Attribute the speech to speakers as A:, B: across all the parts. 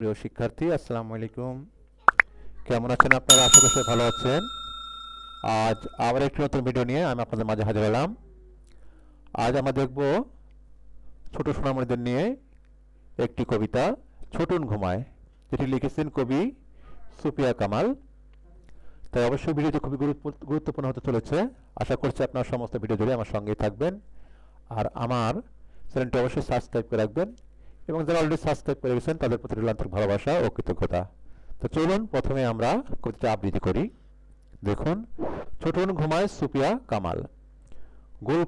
A: প্রিয় শিক্ষার্থী, আসসালামু আলাইকুম। কেমন আছেন আপনারা? আশা করি সবাই ভালো আছেন। আজ আবার একটি নতুন ভিডিও নিয়ে আমি আপনাদের মাঝে হাজির হলাম। আজ আমরা দেখব ছোট সোনামণিদের নিয়ে একটি কবিতা, ছোটন ঘুমায়, যেটি লিখেছেন কবি সুফিয়া কামাল। তাই অবশ্যই ভিডিওটি খুবই গুরুত্বপূর্ণ হতে চলেছে। আশা করছি আপনারা সমস্ত ভিডিও জুড়ে আমার সঙ্গেই থাকবেন। আর আমার চ্যানেলটি অবশ্যই সাবস্ক্রাইব করে রাখবেন, এবং যারা অলরেডি সাবস্ক্রাইব করে গেছেন তাদের প্রতি রইল আন্তরিক ভালোবাসা ও কৃতজ্ঞতা। তো চলুন প্রথমে আমরা কবিতাটি আবৃত্তি করি। দেখুন, ছোটন ঘুমায় সুফিয়া কামাল। গোল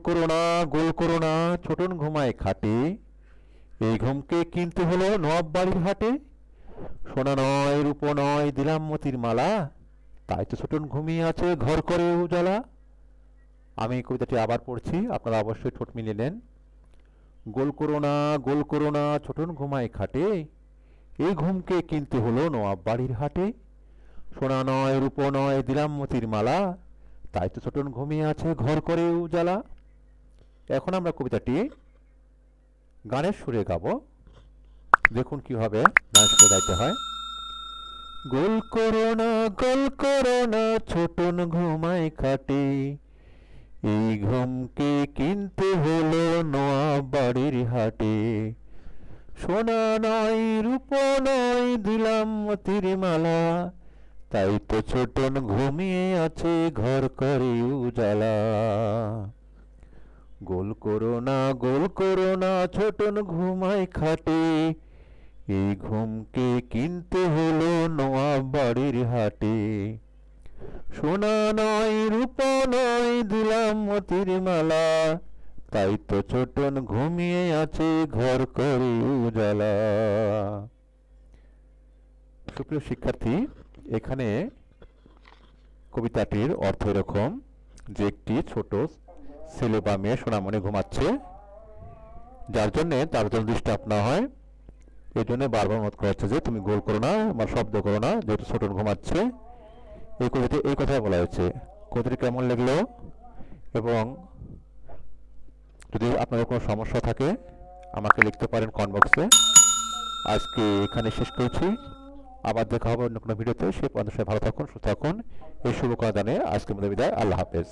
A: করো না ছোটন ঘুমায় খাটে, এই ঘুমকে কিনতে হলো নবাব বাড়ির হাটে। সোনা নয় রূপো নয় দিলাম মতির মালা, তাই তো ছোটন ঘুমিয়ে আছে ঘর করে উজালা। আমি কবিতাটি আবার পড়ছি, আপনারা অবশ্যই ঠোঁট মিলিয়ে নেন। গোল করো না ছোটন ঘুমায় খাটে, এই ঘুমকে কিনতে হলো নবাব বাড়ির হাটে। সোনা নয় রূপো নয় দিলাম মতির মালা, তাই তো ছোটন ঘুমিয়ে আছে ঘর করে উজালা। এখন আমরা কবিতাটি গানের সুরে গাবো। দেখুন কিভাবে গানের সুরে গাইতে হয়। গোল করো না ছোটন ঘুমায় খাটে, এই ঘুমকে কিনতে হলো নবাব বাড়ির হাটে। সোনা নয় রূপো নয় দিলাম মতির মালা, তাই তো ছোটন ঘুমিয়ে আছে ঘর করে উজালা। গোল করো না ছোটন ঘুমায় খাটে, এই ঘুমকে কিনতে হলো নবাব বাড়ির হাটে। সোনা নয় রূপো নয় দিলাম মতির মালা, তাই তো ছোটন ঘুমিয়ে আছে ঘর করে উজালা। সুপ্রিয় শিক্ষার্থী, এখানে কবিতাটির অর্থ এরকম যে একটি ছোট ছেলে বা মেয়ে সোনামণি ঘুমাচ্ছে, যার জন্য তার জন্য ডিস্টার্ব না হয় এই জন্য বারবার অনুরোধ করা হচ্ছে যে তুমি গোল করো না বা শব্দ করো না, যেহেতু ছোটন ঘুমাচ্ছে। এই কবিতায় এই কথাই বলা হয়েছে। কবিতাটি কেমন লাগলো, এবং যদি আপনাদের কোনো সমস্যা থাকে আমাকে লিখতে পারেন কমেন্ট বক্সে। আজকে এখানে শেষ করছি, আবার দেখা হবে অন্য কোনো ভিডিওতে। সে পর্যন্ত সবাই ভালো থাকুন, সুস্থ থাকুন, এই শুভকামনা জানিয়ে আজকের মতো বিদায়। আল্লাহ হাফেজ।